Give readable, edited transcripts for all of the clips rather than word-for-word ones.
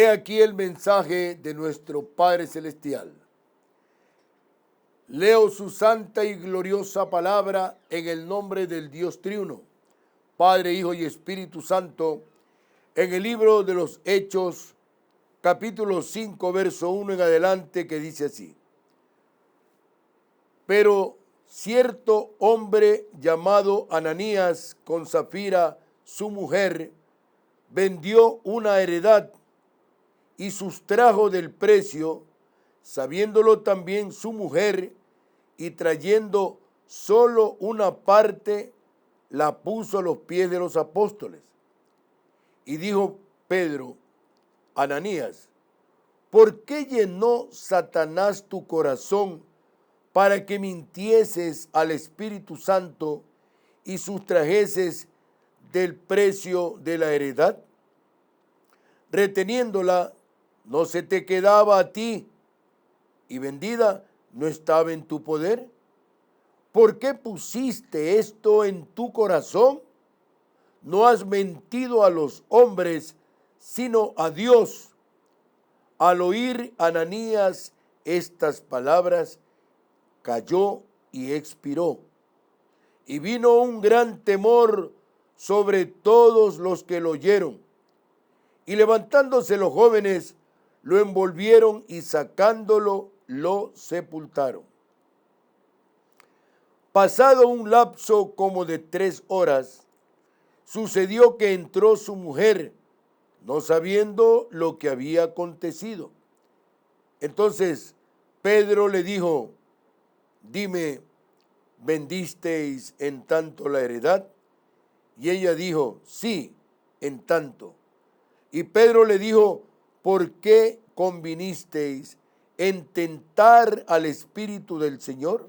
He aquí el mensaje de nuestro Padre Celestial. Leo su santa y gloriosa palabra en el nombre del Dios triuno, Padre, Hijo y Espíritu Santo, en el libro de los Hechos, capítulo 5, verso 1 en adelante, que dice así: Pero cierto hombre llamado Ananías, con Safira, su mujer, vendió una heredad y sustrajo del precio, sabiéndolo también su mujer, y trayendo solo una parte, la puso a los pies de los apóstoles. Y dijo Pedro: Ananías, ¿por qué llenó Satanás tu corazón para que mintieses al Espíritu Santo y sustrajeses del precio de la heredad? Reteniéndola, ¿no se te quedaba a ti, y vendida no estaba en tu poder? ¿Por qué pusiste esto en tu corazón? No has mentido a los hombres, sino a Dios. Al oír Ananías estas palabras, cayó y expiró. Y vino un gran temor sobre todos los que lo oyeron. Y levantándose los jóvenes, lo envolvieron y sacándolo, lo sepultaron. Pasado un lapso como de 3 horas, sucedió que entró su mujer, no sabiendo lo que había acontecido. Entonces Pedro le dijo: Dime, ¿vendisteis en tanto la heredad? Y ella dijo: Sí, en tanto. Y Pedro le dijo: ¿por qué convinisteis en tentar al Espíritu del Señor?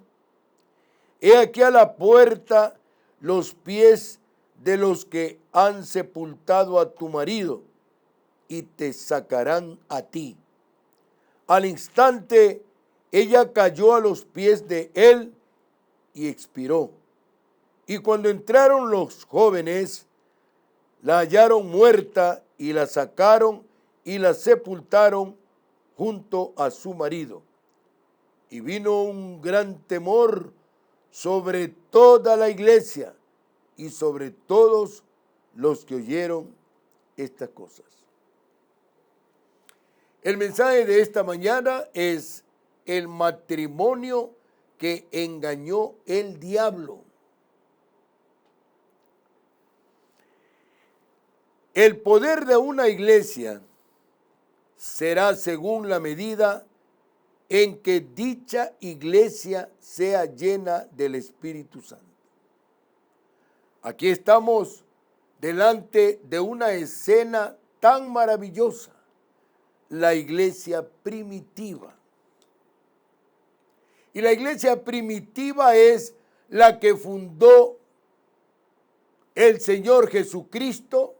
He aquí a la puerta los pies de los que han sepultado a tu marido, y te sacarán a ti. Al instante ella cayó a los pies de él y expiró. Y cuando entraron los jóvenes, la hallaron muerta y la sacaron y la sepultaron junto a su marido. Y vino un gran temor sobre toda la iglesia y sobre todos los que oyeron estas cosas. El mensaje de esta mañana es el matrimonio que engañó el diablo. El poder de una iglesia será según la medida en que dicha iglesia sea llena del Espíritu Santo. Aquí estamos delante de una escena tan maravillosa: la iglesia primitiva. Y la iglesia primitiva es la que fundó el Señor Jesucristo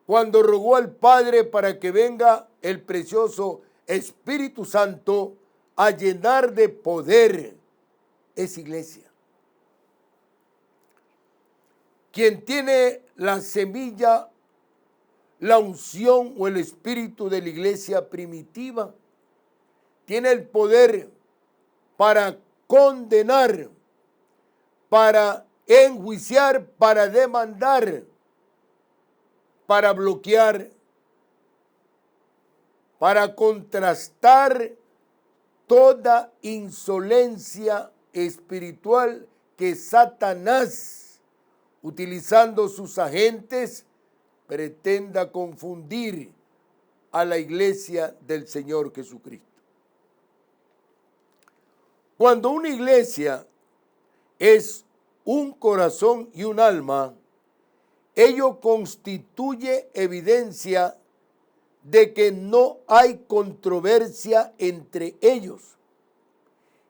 cuando rogó al Padre para que venga el precioso Espíritu Santo a llenar de poder esa iglesia. Quien tiene la semilla, la unción o el espíritu de la iglesia primitiva, tiene el poder para condenar, para enjuiciar, para demandar, para bloquear, para contrastar toda insolencia espiritual que Satanás, utilizando sus agentes, pretenda confundir a la iglesia del Señor Jesucristo. Cuando una iglesia es un corazón y un alma, ello constituye evidencia de que no hay controversia entre ellos.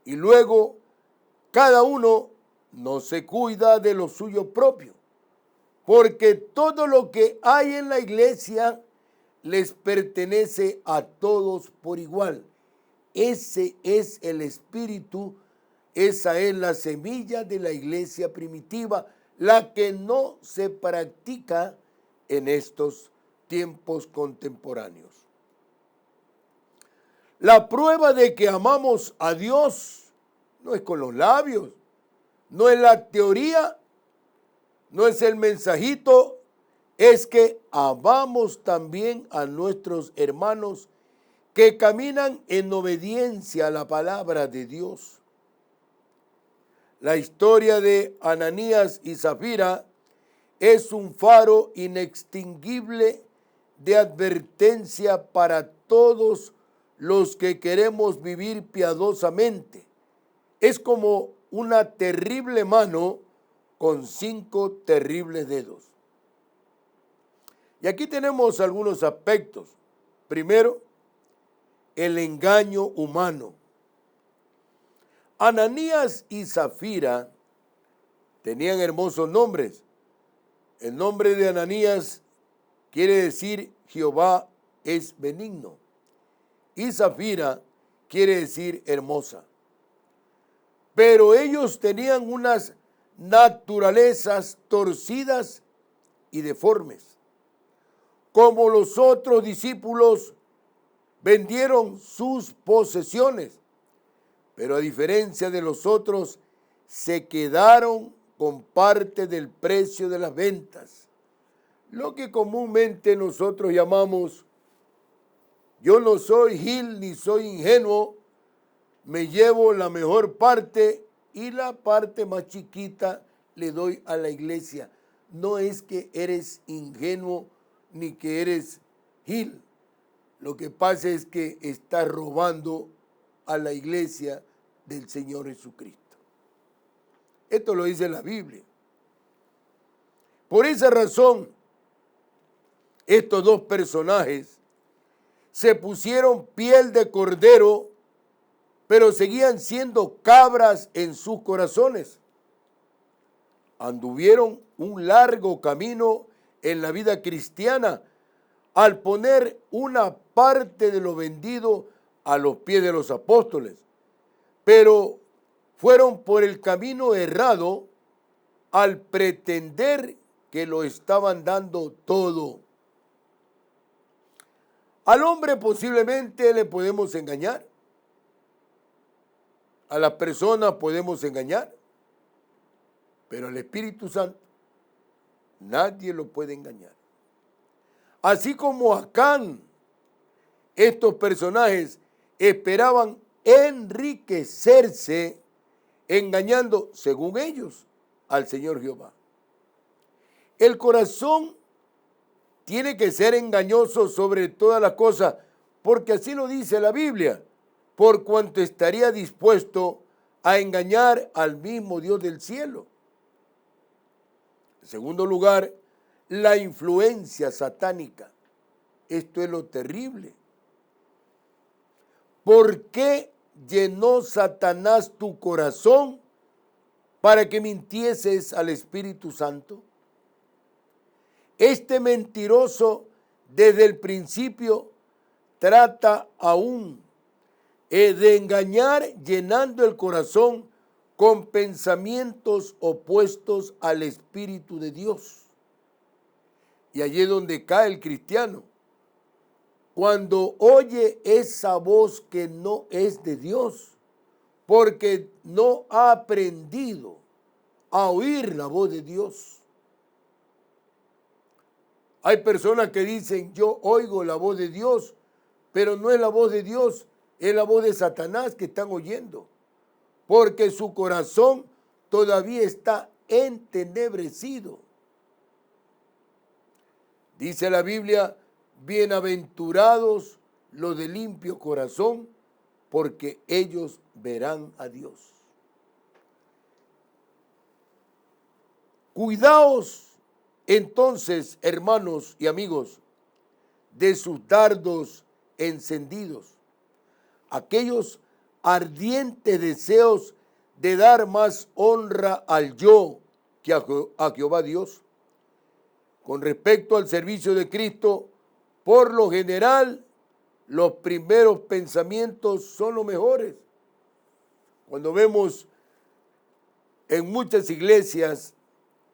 Y luego, cada uno no se cuida de lo suyo propio, porque todo lo que hay en la iglesia les pertenece a todos por igual. Ese es el espíritu, esa es la semilla de la iglesia primitiva, la que no se practica en estos tiempos contemporáneos. La prueba de que amamos a Dios no es con los labios, no es la teoría, no es el mensajito, es que amamos también a nuestros hermanos que caminan en obediencia a la palabra de Dios. La historia de Ananías y Zafira es un faro inextinguible de advertencia para todos los que queremos vivir piadosamente. Es como una terrible mano con 5 terribles dedos. Y aquí tenemos algunos aspectos. Primero, el engaño humano. Ananías y Zafira tenían hermosos nombres. El nombre de Ananías quiere decir Jehová es benigno. Y Zafira quiere decir hermosa. Pero ellos tenían unas naturalezas torcidas y deformes. Como los otros discípulos vendieron sus posesiones, pero a diferencia de los otros, se quedaron con parte del precio de las ventas. Lo que comúnmente nosotros llamamos, yo no soy gil ni soy ingenuo, me llevo la mejor parte y la parte más chiquita le doy a la iglesia. No es que eres ingenuo ni que eres gil. Lo que pasa es que estás robando a la iglesia del Señor Jesucristo. Esto lo dice la Biblia. Por esa razón, estos dos personajes se pusieron piel de cordero, pero seguían siendo cabras en sus corazones. Anduvieron un largo camino en la vida cristiana al poner una parte de lo vendido a los pies de los apóstoles, pero fueron por el camino errado al pretender que lo estaban dando todo. Al hombre posiblemente le podemos engañar, a las personas podemos engañar, pero al Espíritu Santo nadie lo puede engañar. Así como Acán, estos personajes esperaban enriquecerse engañando, según ellos, al Señor Jehová. El corazón tiene que ser engañoso sobre todas las cosas, porque así lo dice la Biblia, por cuanto estaría dispuesto a engañar al mismo Dios del cielo. En segundo lugar, la influencia satánica. Esto es lo terrible. ¿Por qué llenó Satanás tu corazón para que mintieses al Espíritu Santo? Este mentiroso desde el principio trata aún de engañar, llenando el corazón con pensamientos opuestos al Espíritu de Dios. Y allí es donde cae el cristiano. Cuando oye esa voz que no es de Dios, porque no ha aprendido a oír la voz de Dios. Hay personas que dicen, yo oigo la voz de Dios, pero no es la voz de Dios, es la voz de Satanás que están oyendo, porque su corazón todavía está entenebrecido. Dice la Biblia, bienaventurados los de limpio corazón, porque ellos verán a Dios. Cuidaos entonces, hermanos y amigos, de sus dardos encendidos, aquellos ardientes deseos de dar más honra al yo que a Jehová Dios. Con respecto al servicio de Cristo, por lo general, los primeros pensamientos son los mejores. Cuando vemos en muchas iglesias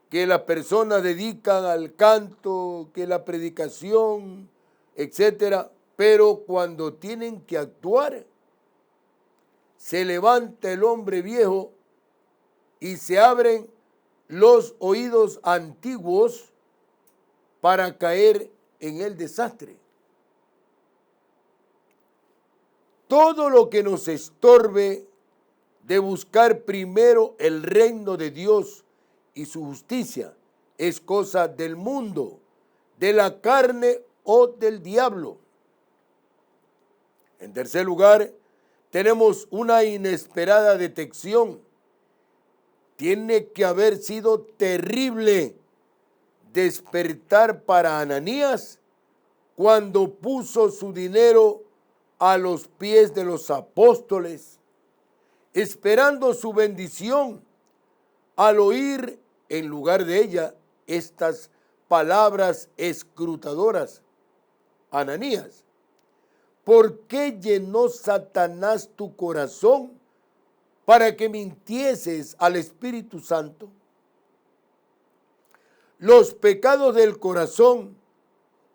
que las personas dedican al canto, que la predicación, etcétera, pero cuando tienen que actuar, se levanta el hombre viejo y se abren los oídos antiguos para caer en el desastre. Todo lo que nos estorbe de buscar primero el reino de Dios y su justicia es cosa del mundo, de la carne o del diablo. En tercer lugar, tenemos una inesperada detección. Tiene que haber sido terrible despertar para Ananías cuando puso su dinero a los pies de los apóstoles, esperando su bendición, al oír en lugar de ella estas palabras escrutadoras. Ananías, ¿por qué llenó Satanás tu corazón para que mintieses al Espíritu Santo? Los pecados del corazón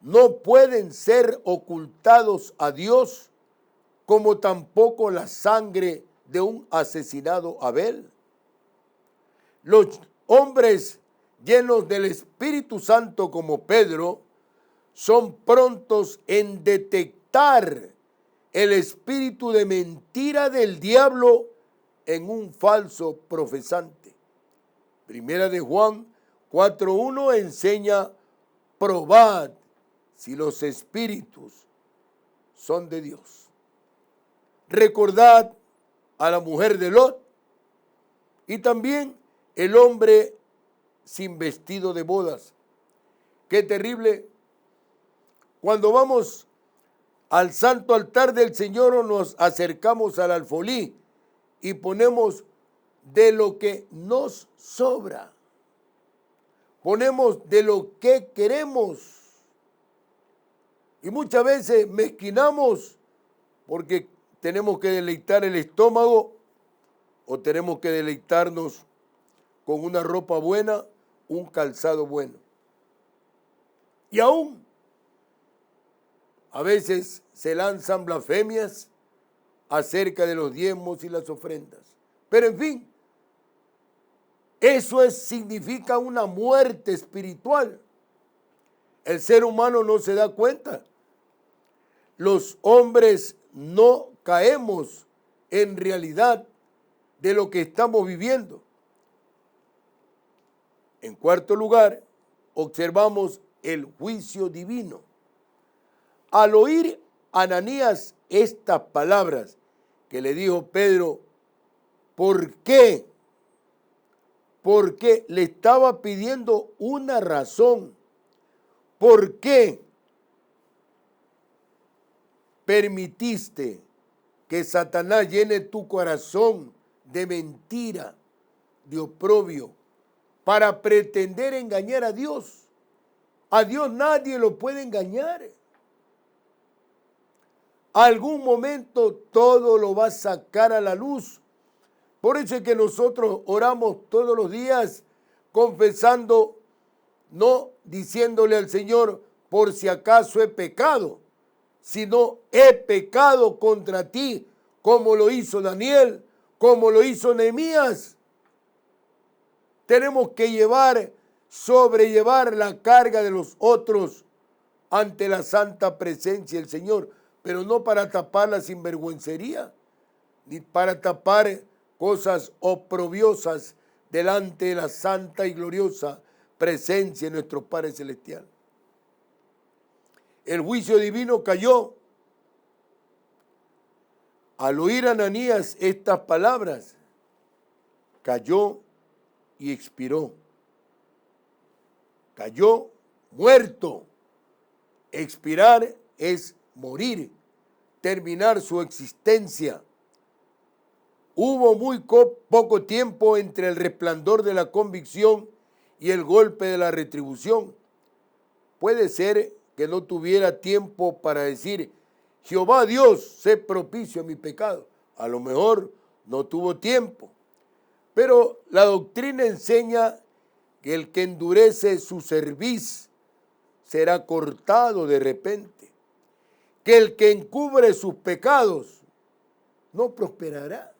no pueden ser ocultados a Dios, como tampoco la sangre de un asesinado Abel. Los hombres llenos del Espíritu Santo como Pedro son prontos en detectar el espíritu de mentira del diablo en un falso profesante. Primera de Juan 4:1 enseña: probad si los espíritus son de Dios. Recordad a la mujer de Lot y también el hombre sin vestido de bodas. Qué terrible. Cuando vamos al santo altar del Señor o nos acercamos al alfolí y ponemos de lo que nos sobra. Ponemos de lo que queremos. Y muchas veces mezquinamos porque tenemos que deleitar el estómago o tenemos que deleitarnos con una ropa buena, un calzado bueno. Y aún a veces se lanzan blasfemias acerca de los diezmos y las ofrendas. Pero en fin, eso significa una muerte espiritual. El ser humano no se da cuenta. Los hombres no caemos en realidad de lo que estamos viviendo. En cuarto lugar, observamos el juicio divino. Al oír Ananías estas palabras que le dijo Pedro, ¿por qué? Porque le estaba pidiendo una razón. ¿Por qué permitiste que Satanás llene tu corazón de mentira, de oprobio, para pretender engañar a Dios? A Dios nadie lo puede engañar. Algún momento todo lo va a sacar a la luz. Por eso es que nosotros oramos todos los días confesando, no diciéndole al Señor por si acaso he pecado, sino he pecado contra ti, como lo hizo Daniel, como lo hizo Nehemías. Tenemos que sobrellevar la carga de los otros ante la santa presencia del Señor, pero no para tapar la sinvergüencería, ni para tapar cosas oprobiosas delante de la santa y gloriosa presencia de nuestro Padre Celestial. El juicio divino cayó. Al oír Ananías estas palabras, cayó y expiró. Cayó muerto. Expirar es morir, terminar su existencia. Hubo muy poco tiempo entre el resplandor de la convicción y el golpe de la retribución. Puede ser que no tuviera tiempo para decir, Jehová Dios, sé propicio a mi pecado. A lo mejor no tuvo tiempo. Pero la doctrina enseña que el que endurece su cerviz será cortado de repente, que el que encubre sus pecados no prosperará.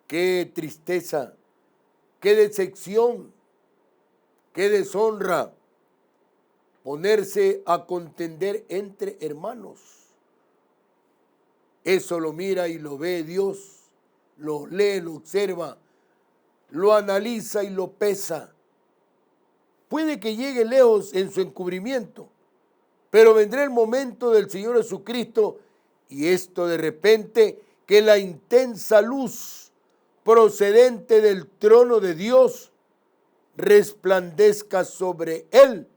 Qué tristeza, qué decepción, qué deshonra ponerse a contender entre hermanos. Eso lo mira y lo ve Dios, lo lee, lo observa, lo analiza y lo pesa. Puede que llegue lejos en su encubrimiento, pero vendrá el momento del Señor Jesucristo y esto de repente que la intensa luz procedente del trono de Dios resplandezca sobre él,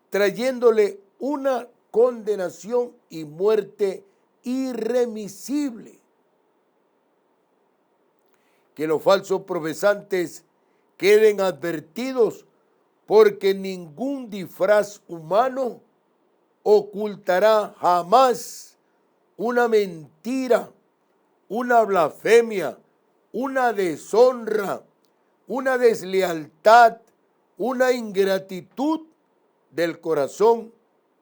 trayéndole una condenación y muerte irremisible. Que los falsos profesantes queden advertidos, porque ningún disfraz humano ocultará jamás una mentira, una blasfemia, una deshonra, una deslealtad, una ingratitud del corazón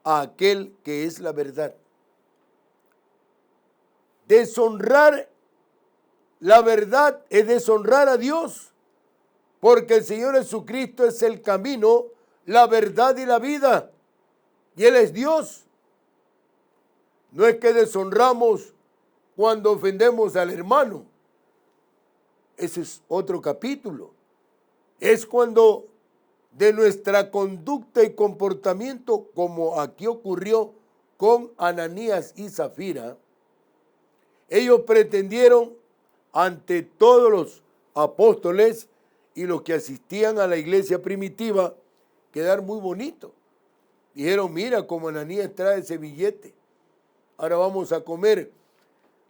a aquel que es la verdad. Deshonrar la verdad es deshonrar a Dios, porque el Señor Jesucristo es el camino, la verdad y la vida, y Él es Dios. No es que deshonramos cuando ofendemos al hermano, ese es otro capítulo. Es cuando de nuestra conducta y comportamiento, como aquí ocurrió con Ananías y Zafira, ellos pretendieron ante todos los apóstoles y los que asistían a la iglesia primitiva quedar muy bonito. Dijeron, mira cómo Ananías trae ese billete, ahora vamos a comer,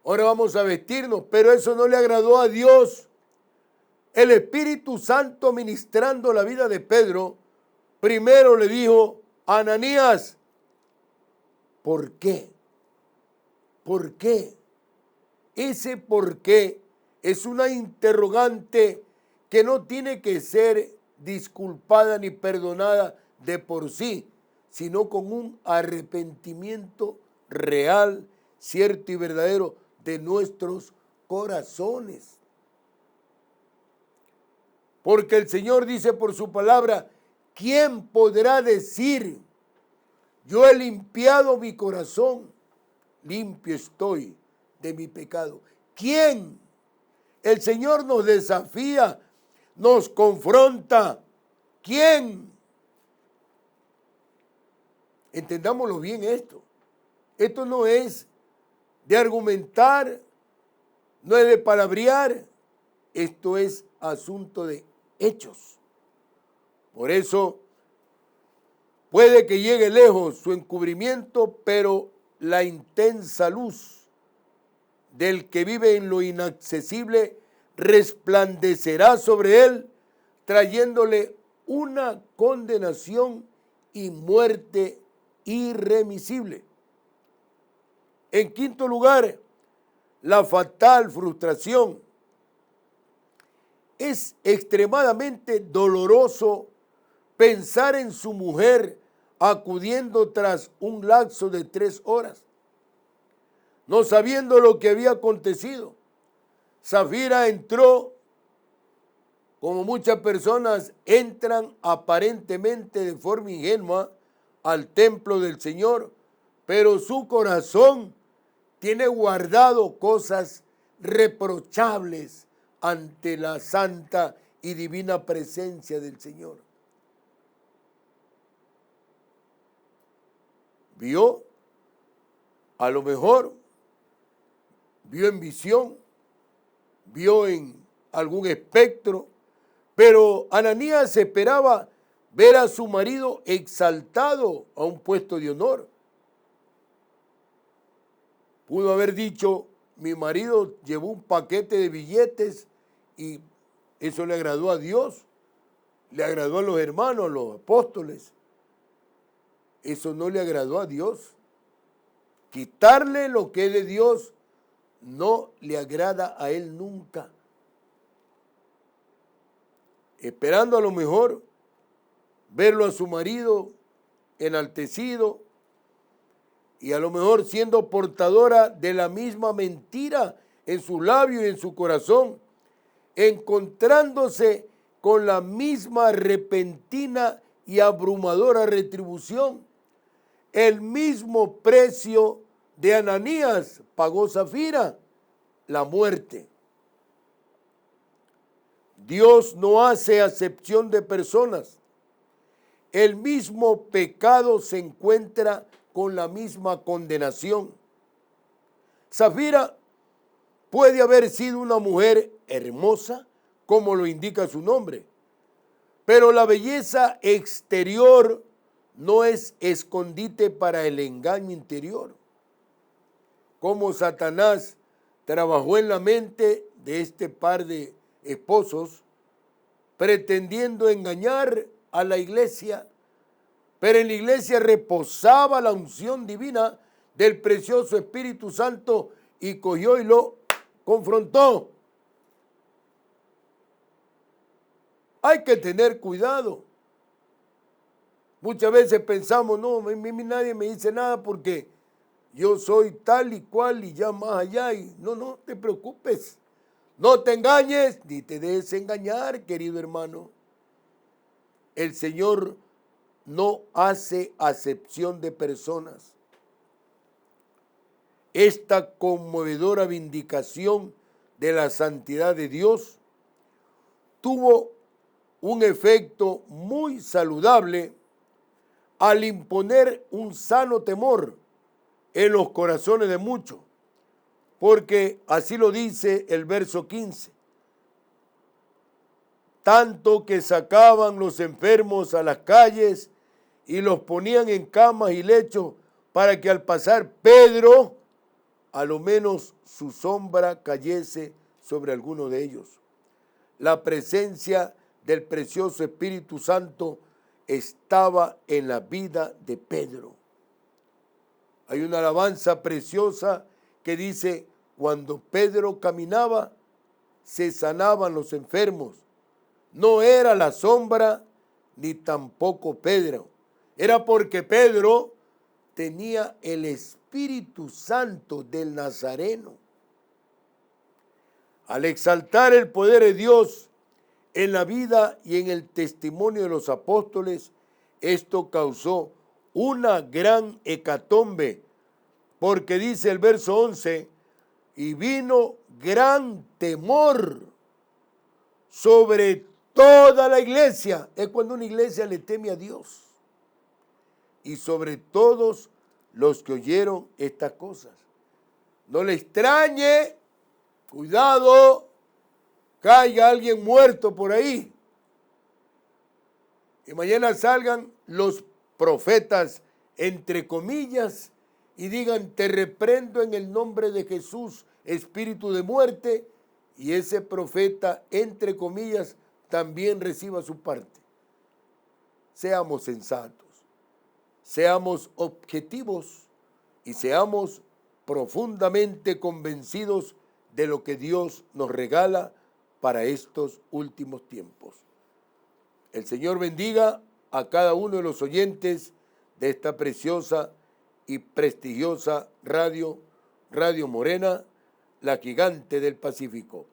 ahora vamos a vestirnos, pero eso no le agradó a Dios. El Espíritu Santo, ministrando la vida de Pedro, primero le dijo a Ananías, ¿por qué? ¿Por qué? Ese por qué es una interrogante que no tiene que ser disculpada ni perdonada de por sí, sino con un arrepentimiento real, cierto y verdadero de nuestros corazones. Porque el Señor dice por su palabra, ¿quién podrá decir, yo he limpiado mi corazón, limpio estoy de mi pecado? ¿Quién? El Señor nos desafía, nos confronta. ¿Quién? Entendámoslo bien esto. Esto no es de argumentar, no es de palabrear, esto es asunto de hechos. Por eso puede que llegue lejos su encubrimiento, pero la intensa luz del que vive en lo inaccesible resplandecerá sobre él, trayéndole una condenación y muerte irremisible. En quinto lugar, la fatal frustración. Es extremadamente doloroso pensar en su mujer acudiendo tras un lapso de 3 horas, no sabiendo lo que había acontecido. Zafira entró, como muchas personas entran aparentemente de forma ingenua al templo del Señor, pero su corazón tiene guardado cosas reprochables ante la santa y divina presencia del Señor. Vio, a lo mejor, vio en visión, vio en algún espectro, pero Ananías esperaba ver a su marido exaltado a un puesto de honor. Pudo haber dicho, mi marido llevó un paquete de billetes y eso le agradó a Dios, le agradó a los hermanos, a los apóstoles. Eso no le agradó a Dios. Quitarle lo que es de Dios no le agrada a él nunca. esperando a lo mejor verlo a su marido enaltecido y a lo mejor siendo portadora de la misma mentira en su labio y en su corazón, encontrándose con la misma repentina y abrumadora retribución. El mismo precio de Ananías pagó Safira, la muerte. Dios no hace acepción de personas. El mismo pecado se encuentra con la misma condenación. Safira puede haber sido una mujer hermosa, como lo indica su nombre, pero la belleza exterior no es escondite para el engaño interior. Como Satanás trabajó en la mente de este par de esposos, pretendiendo engañar a la iglesia, pero en la iglesia reposaba la unción divina del precioso Espíritu Santo y cogió y lo confrontó. Hay que tener cuidado. Muchas veces pensamos, no, a mí nadie me dice nada porque yo soy tal y cual y ya más allá. Y no te preocupes. No te engañes ni te dejes engañar, querido hermano. El Señor no hace acepción de personas. Esta conmovedora vindicación de la santidad de Dios tuvo un efecto muy saludable al imponer un sano temor en los corazones de muchos, porque así lo dice el verso 15. Tanto que sacaban los enfermos a las calles y los ponían en camas y lechos para que al pasar Pedro, a lo menos su sombra cayese sobre alguno de ellos. La presencia del precioso Espíritu Santo estaba en la vida de Pedro. Hay una alabanza preciosa que dice, cuando Pedro caminaba, se sanaban los enfermos. No era la sombra ni tampoco Pedro. Era porque Pedro tenía el Espíritu Santo del Nazareno. Al exaltar el poder de Dios en la vida y en el testimonio de los apóstoles, esto causó una gran hecatombe, porque dice el verso 11, y vino gran temor sobre toda la iglesia. Es cuando una iglesia le teme a Dios. Y sobre todos los que oyeron estas cosas. No le extrañe, cuidado, caiga alguien muerto por ahí. Y mañana salgan los profetas, entre comillas, y digan, te reprendo en el nombre de Jesús, espíritu de muerte, y ese profeta, entre comillas, también reciba su parte. Seamos sensatos, seamos objetivos y seamos profundamente convencidos de lo que Dios nos regala para estos últimos tiempos. El Señor bendiga a cada uno de los oyentes de esta preciosa y prestigiosa Radio Morena, la gigante del Pacífico.